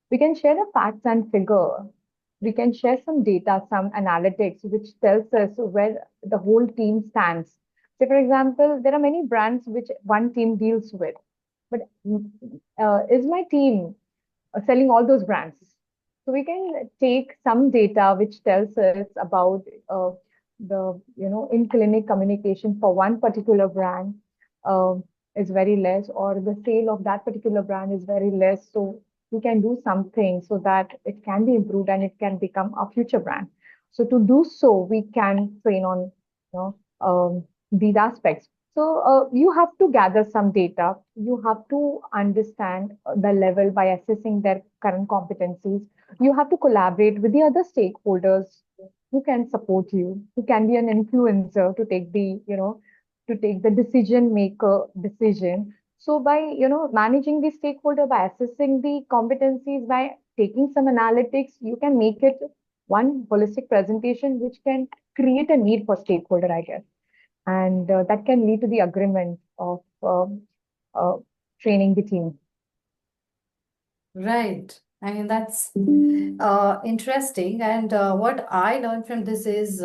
We can share the facts and figure. We can share some data, some analytics, which tells us where the whole team stands. Say, for example, there are many brands which one team deals with, but is my team selling all those brands? So we can take some data which tells us about the in clinic communication for one particular brand is very less, or the sale of that particular brand is very less. So we can do something so that it can be improved and it can become a future brand. So to do so, we can train on these aspects. So you have to gather some data. You have to understand the level by assessing their current competencies. You have to collaborate with the other stakeholders who can support you, who can be an influencer to take to take the decision maker decision. So by, managing the stakeholder, by assessing the competencies, by taking some analytics, you can make it one holistic presentation which can create a need for stakeholder, I guess. And that can lead to the agreement of uh, training the team. Right. I mean, that's interesting. And what I learned from this is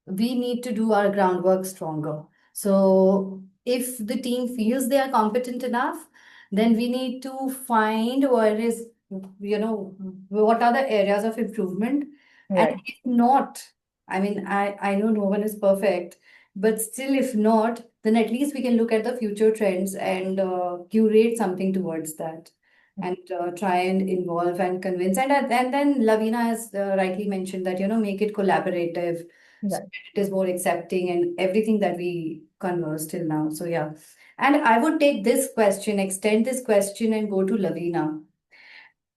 we need to do our groundwork stronger. So if the team feels they are competent enough, then we need to find where is, what are the areas of improvement. And Right. if not, I mean, I know no one is perfect, but still, if not, then at least we can look at the future trends and curate something towards that and try and involve and convince. And then Lavina has rightly mentioned that, make it collaborative so Right. it is more accepting and everything that we conversed till now. So yeah. And I would take this question, extend this question and go to Lavina,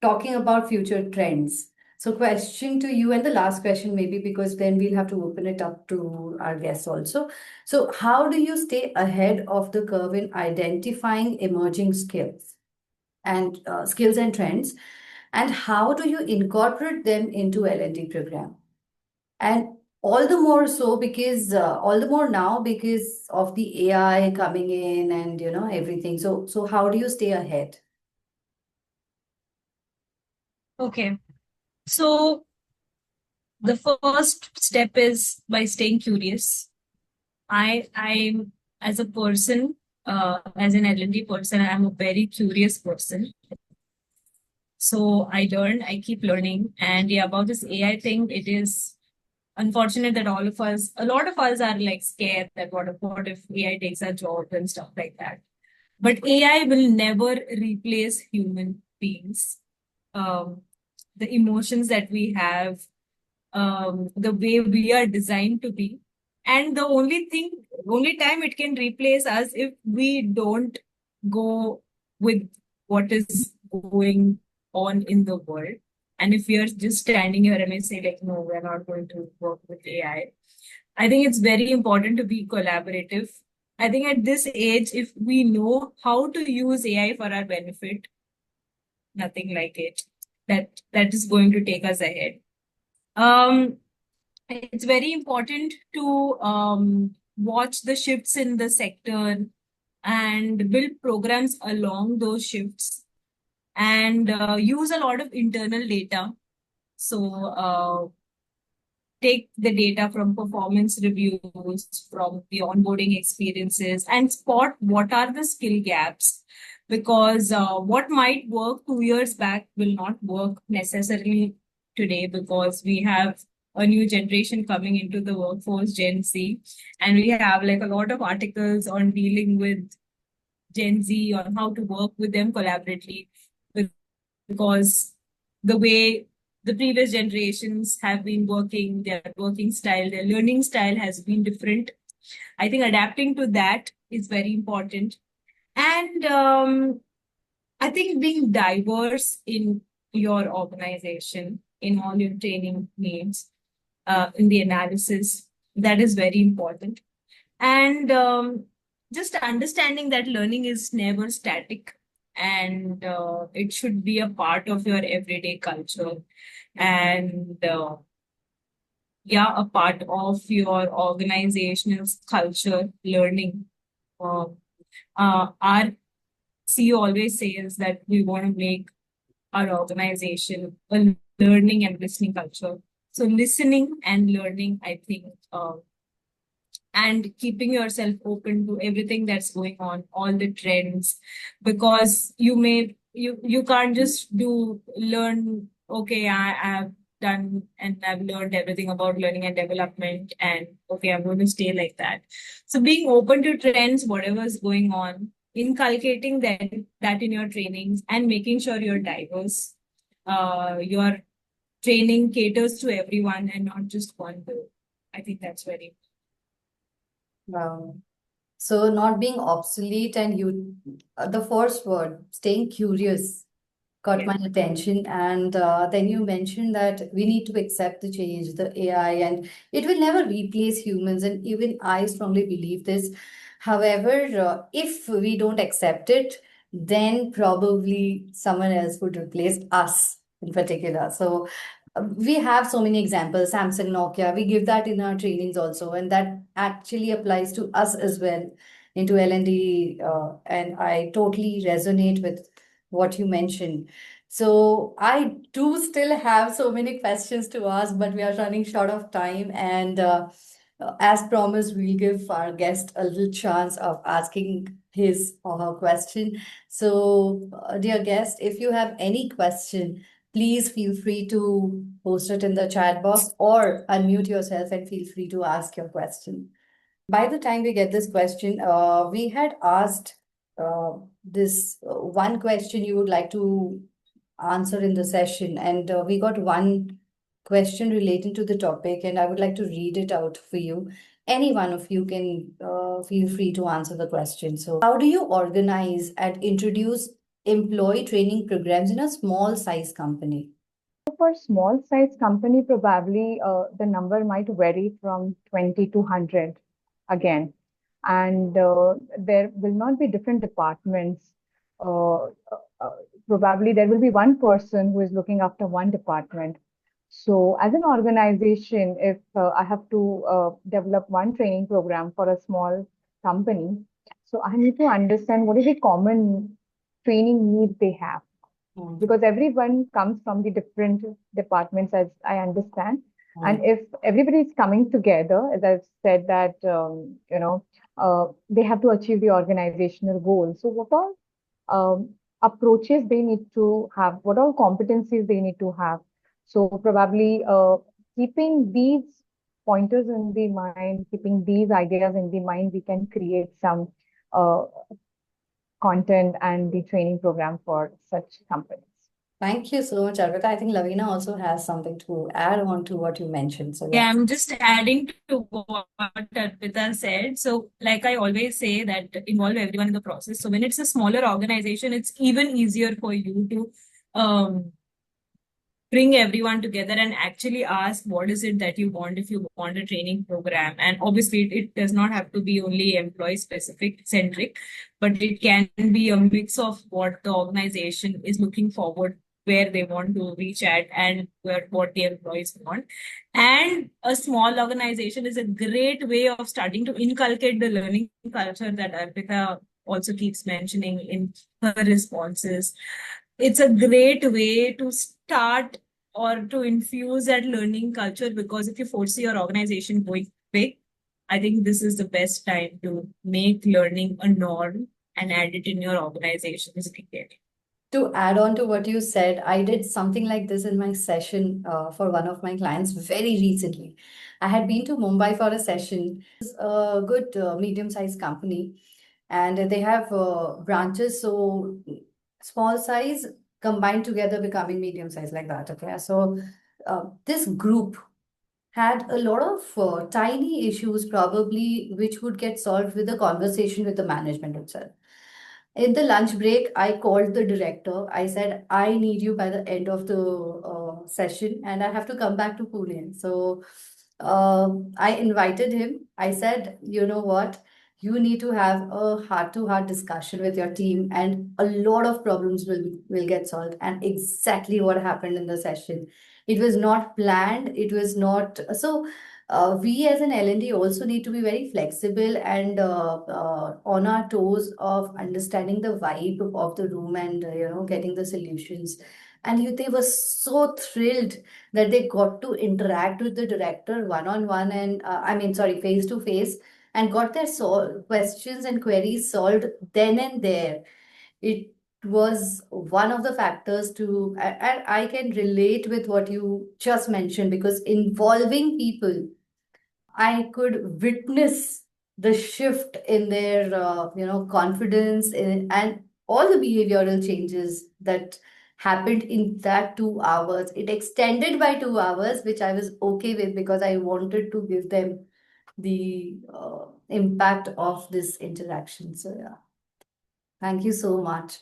talking about future trends. So question to you and the last question maybe because then we'll have to open it up to our guests also. So how do you stay ahead of the curve in identifying emerging skills and trends, and how do you incorporate them into L&D program? And all the more now because of the AI coming in and everything. So how do you stay ahead? Okay. So the first step is by staying curious. I'm as a person, as an L&D person, I'm a very curious person. So I learn, I keep learning. And yeah, about this AI thing, it is unfortunate that a lot of us are like scared that what if AI takes our jobs and stuff like that. But AI will never replace human beings. Um, the emotions that we have, the way we are designed to be. And only time it can replace us if we don't go with what is going on in the world. And if we are just standing here and we say, like, no, we're not going to work with AI. I think it's very important to be collaborative. I think at this age, if we know how to use AI for our benefit, nothing like it. That is going to take us ahead. Um, it's very important to watch the shifts in the sector and build programs along those shifts and use a lot of internal data. So take the data from performance reviews, from the onboarding experiences, and spot what are the skill gaps. Because what might work 2 years back will not work necessarily today because we have a new generation coming into the workforce, Gen Z, and we have like a lot of articles on dealing with Gen Z on how to work with them collaboratively because the way the previous generations have been working, their working style, their learning style has been different. I think adapting to that is very important. And I think being diverse in your organization, in all your training needs, in the analysis, that is very important. And just understanding that learning is never static and it should be a part of your everyday culture and yeah, a part of your organizational culture learning. Uh, our CEO always says that we want to make our organization a learning and listening culture. So listening and learning, I think, and keeping yourself open to everything that's going on, all the trends, because you can't just learn. Okay, I've done and I've learned everything about learning and development, and okay, I'm going to stay like that. So being open to trends, whatever's going on, inculcating that in your trainings, and making sure you're diverse. Your training caters to everyone and not just one group. I think that's very. Wow. So not being obsolete and the first word, staying curious, caught Yeah. my attention. And then you mentioned that we need to accept the change, the AI, and it will never replace humans. And even I strongly believe this. However, if we don't accept it, then probably someone else would replace us in particular. So we have so many examples, Samsung, Nokia, we give that in our trainings also, and that actually applies to us as well into L&D. And I totally resonate with what you mentioned. So I do still have so many questions to ask, but we are running short of time. And as promised, we'll give our guest a little chance of asking his or her question. So, dear guest, if you have any question, please feel free to post it in the chat box or unmute yourself and feel free to ask your question. By the time we get this question, we had asked this one question you would like to answer in the session, and we got one question relating to the topic, and I would like to read it out for you. Any one of you can feel free to answer the question. So, how do you organize and introduce employee training programs in a small size company? For small size company, probably the number might vary from 20 to 100 again. And there will not be different departments. Uh, uh, Probably there will be one person who is looking after one department. So as an organization, if I have to develop one training program for a small company, so I need to understand what is the common training need they have, because everyone comes from the different departments, as I understand. And if everybody is coming together, as I've said, that they have to achieve the organizational goal. So what all approaches they need to have, what all competencies they need to have. So probably keeping these pointers in the mind, keeping these ideas in the mind, we can create some uh, content and the training program for such companies. Thank you so much, Arvita. I think Lavina also has something to add on to what you mentioned. So, Yeah, yeah. I'm just adding to what Arpita said. So, like I always say, that involve everyone in the process. So, when it's a smaller organization, it's even easier for you to bring everyone together and actually ask what is it that you want if you want a training program. And obviously, it does not have to be only employee specific centric, but it can be a mix of what the organization is looking forward, where they want to reach at, and what the employees want. And a small organization is a great way of starting to inculcate the learning culture that Arpita also keeps mentioning in her responses. It's a great way to start or to infuse that learning culture, because if you foresee your organization going big, I think this is the best time to make learning a norm and add it in your organization's detail. To add on to what you said, I did something like this in my session for one of my clients very recently. I had been to Mumbai for a session. It's a good medium-sized company, and they have branches, so small size combined together becoming medium size like that. Okay, so this group had a lot of tiny issues probably which would get solved with a conversation with the management itself. In the lunch break, I called the director. I said, I need you by the end of the session and I have to come back to Pune. So I invited him. I said, you know what? You need to have a heart-to-heart discussion with your team, and a lot of problems will get solved. And exactly what happened in the session. It was not planned. It was not so. We as an L&D also need to be very flexible and on our toes of understanding the vibe of the room and getting the solutions. And they were so thrilled that they got to interact with the director one on one, and sorry, face to face, and got their questions and queries solved then and there. It was one of the factors to, and I can relate with what you just mentioned, because involving people, I could witness the shift in their, confidence and all the behavioral changes that happened in that 2 hours. It extended by 2 hours, which I was okay with because I wanted to give them the impact of this interaction. So, yeah, thank you so much.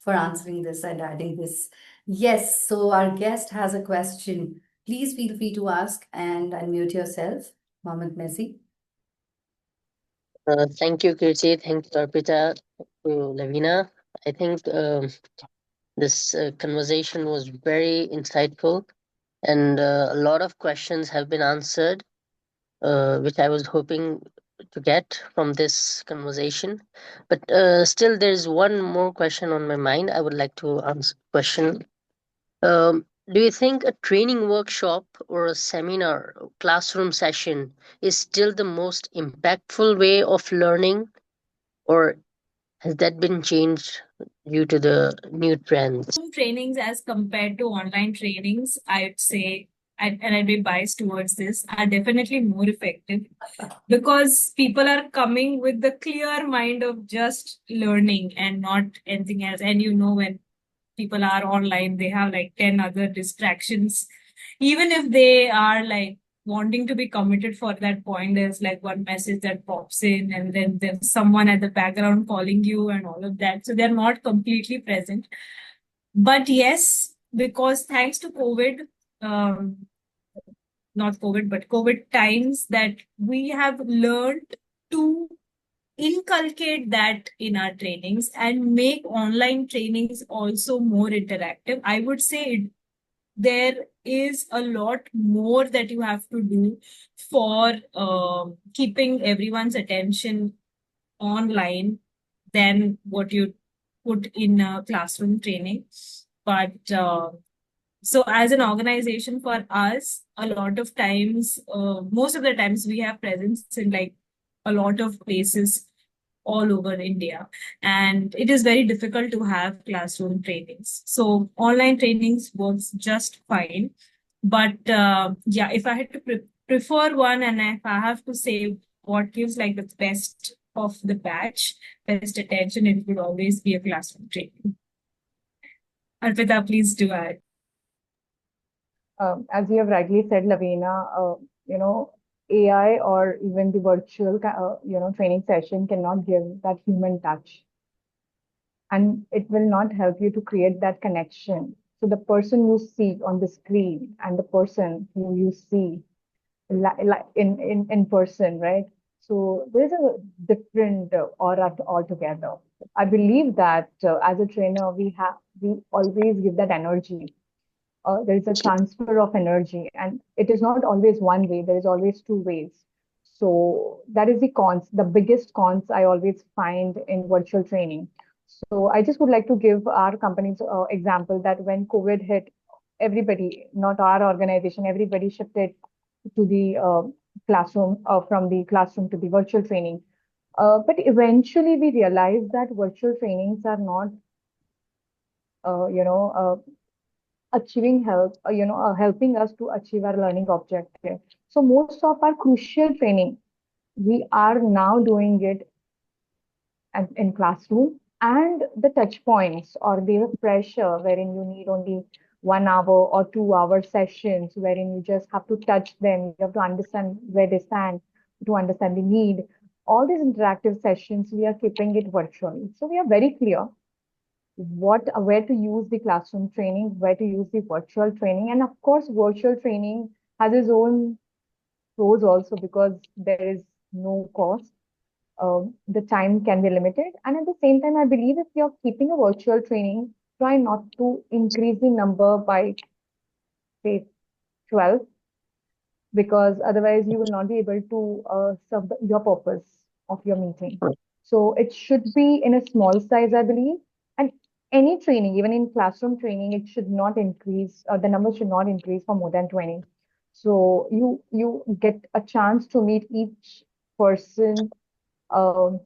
for answering this and adding this. Yes, so our guest has a question. Please feel free to ask and unmute yourself, Mohammed Messi. Thank you, Kirtie. Thank you, Arpita, to Lavina. I think this conversation was very insightful, and a lot of questions have been answered, which I was hoping to get from this conversation. But still, there's one more question on my mind. I would like to answer question. Do you think a training workshop or a seminar, classroom session is still the most impactful way of learning, or has that been changed due to the new trends? Trainings as compared to online trainings, I'd say, and I'd be biased towards this, are definitely more effective because people are coming with the clear mind of just learning and not anything else. And when people are online, they have like 10 other distractions. Even if they are like wanting to be committed for that point, there's like one message that pops in, and then there's someone at the background calling you and all of that. So they're not completely present. But yes, because thanks to COVID, um, not COVID, but COVID times, that we have learned to inculcate that in our trainings and make online trainings also more interactive. I would say there is a lot more that you have to do for keeping everyone's attention online than what you put in a classroom training. But so as an organization, for us, a lot of times, most of the times, we have presence in like a lot of places all over India, and it is very difficult to have classroom trainings. So online trainings works just fine. But yeah, if I had to prefer one, and if I have to say what gives like the best of the batch, best attention, it would always be a classroom training. Arpita, please do add. As you have rightly said, Lavina, AI or even the virtual, training session cannot give that human touch, and it will not help you to create that connection. So the person you see on the screen and the person who you see in person, right? So there's a different aura altogether. I believe that as a trainer, we always give that energy. There is a transfer of energy, and it is not always one way. There is always two ways. So that is the biggest cons I always find in virtual training. So I just would like to give our company's example that when COVID hit, everybody, not our organization, everybody shifted to the classroom, from the classroom to the virtual training. But eventually we realized that virtual trainings are not, uh, you know, helping us to achieve our learning objective. So most of our crucial training, we are now doing it in classroom, and the touch points or the pressure wherein you need only 1 hour or 2 hour sessions wherein you just have to touch them, you have to understand where they stand, to understand the need. All these interactive sessions, we are keeping it virtually. So we are very clear where to use the classroom training, where to use the virtual training. And of course, virtual training has its own pros also because there is no cost. The time can be limited. And at the same time, I believe if you're keeping a virtual training, try not to increase the number by, say, 12, because otherwise you will not be able to serve your purpose of your meeting. So it should be in a small size, I believe. And any training, even in classroom training, it should not increase, the number should not increase for more than 20. So you get a chance to meet each person. um,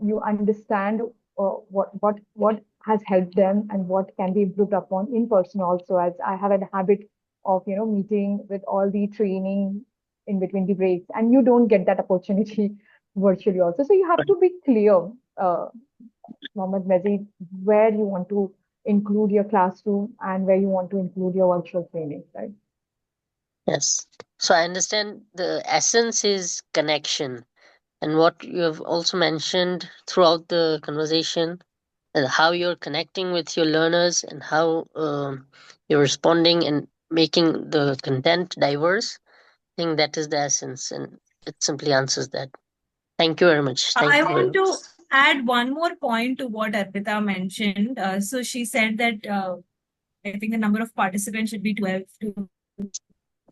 you understand what has helped them and what can be improved upon in person also, as I have a habit of meeting with all the training in between the breaks, and you don't get that opportunity virtually also. So you have to be clear, uh, Mohammed Mezzi, where you want to include your classroom and where you want to include your virtual training, right? Yes. So I understand the essence is connection. And what you have also mentioned throughout the conversation, how you're connecting with your learners and how you're responding and making the content diverse. I think that is the essence, and it simply answers that. Thank you very much. Thank I you very want much. to add one more point to what Arpita mentioned. So she said that I think the number of participants should be 12 to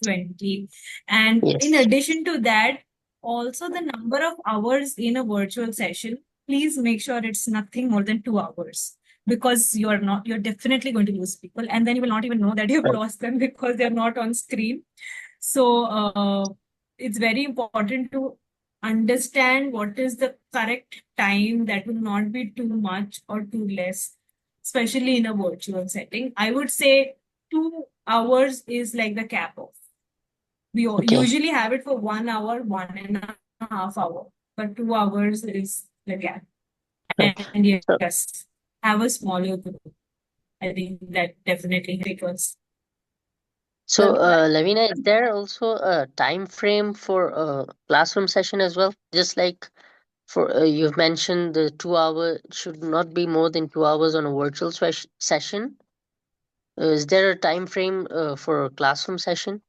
20. And in Yes. addition to that, also the number of hours in a virtual session, please make sure it's nothing more than 2 hours, because you're definitely going to lose people. And then you will not even know that you've Right. lost them because they're not on screen. So it's very important to understand what is the correct time that will not be too much or too less, especially in a virtual setting. I would say 2 hours is like the cap off. We Okay. usually have it for 1 hour, 1.5 hours, but 2 hours is the cap. Right. And So, yes, have a smaller group. I think that definitely because Lavina, is there also a time frame for a classroom session as well? Just like for you've mentioned the 2 hour should not be more than 2 hours on a virtual session. Is there a time frame for a classroom session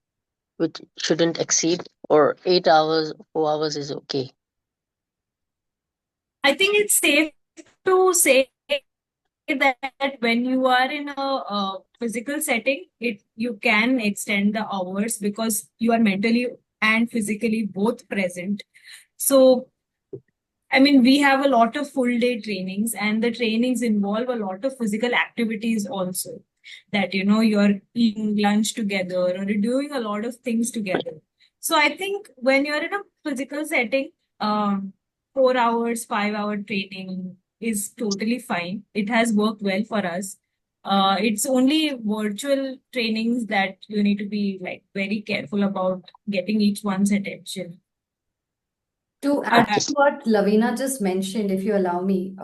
which shouldn't exceed, or 8 hours, 4 hours is okay? I think it's safe to say that when you are in a physical setting, it you can extend the hours because you are mentally and physically both present. So I mean, we have a lot of full day trainings, and the trainings involve a lot of physical activities also. That you're eating lunch together or you're doing a lot of things together. So I think when you're in a physical setting, 4 hours, 5 hour training is totally fine. It has worked well for us. It's only virtual trainings that you need to be like very careful about getting each one's attention. To add Okay. to what Lavina just mentioned, if you allow me,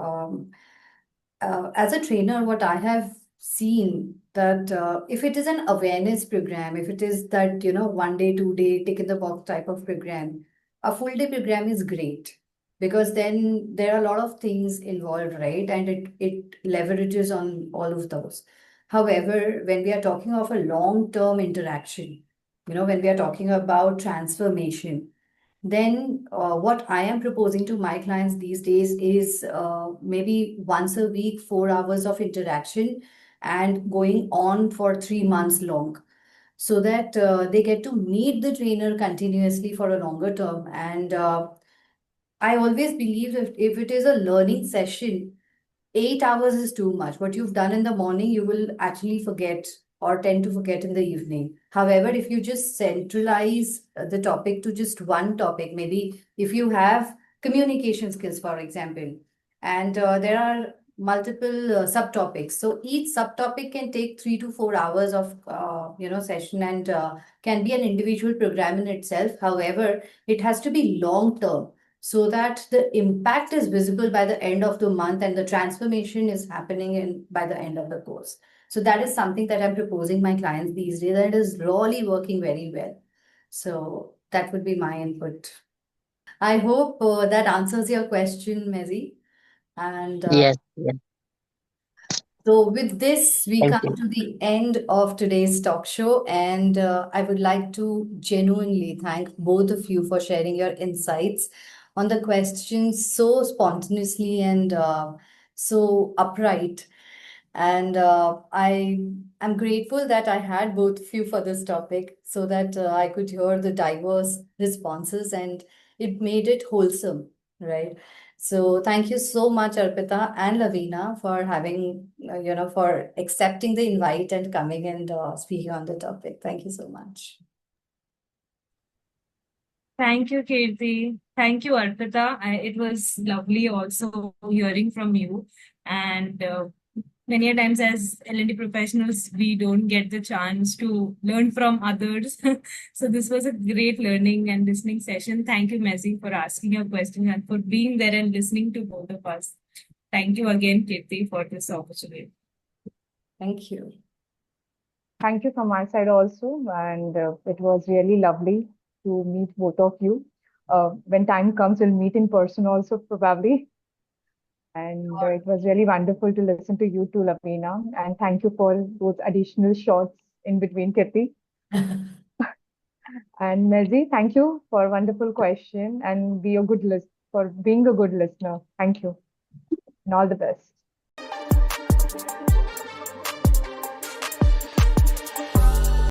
as a trainer, what I have seen that if it is an awareness program, if it is that, 1 day, 2 day, tick in the box type of program, a full day program is great because then there are a lot of things involved, right? And it leverages on all of those. However, when we are talking of a long-term interaction, when we are talking about transformation, then what I am proposing to my clients these days is maybe once a week, 4 hours of interaction and going on for 3 months long so that they get to meet the trainer continuously for a longer term. And I always believe if it is a learning session, 8 hours is too much. What you've done in the morning, you will actually forget or tend to forget in the evening. However, if you just centralize the topic to just one topic, maybe if you have communication skills, for example, and there are multiple subtopics, so each subtopic can take 3 to 4 hours of session and can be an individual program in itself. However, it has to be long term so that the impact is visible by the end of the month and the transformation is happening in by the end of the course. So that is something that I'm proposing my clients these days and it is really working very well. So that would be my input. I hope that answers your question, Mezi. And Yes. Yes. so, with this, we Thank come you. to the end of today's talk show, and I would like to genuinely thank both of you for sharing your insights on the questions so spontaneously and so upright. And I'm grateful that I had both of you for this topic so that I could hear the diverse responses and it made it wholesome, right? So thank you so much, Arpita and Lavina, for having, for accepting the invite and coming and speaking on the topic. Thank you so much. Thank you, Kirti. Thank you, Arpita. It was lovely also hearing from you. And many a times as L&D professionals, we don't get the chance to learn from others. So this was a great learning and listening session. Thank you, Messi, for asking your question and for being there and listening to both of us. Thank you again, Kirti, for this opportunity. Thank you. Thank you from my side also. And it was really lovely to meet both of you. When time comes, we'll meet in person also, probably. And it was really wonderful to listen to you too, Lavina. And thank you for those additional shots in between, Kirti. And Mezi, thank you for a wonderful question and be a good list for being a good listener. Thank you and all the best.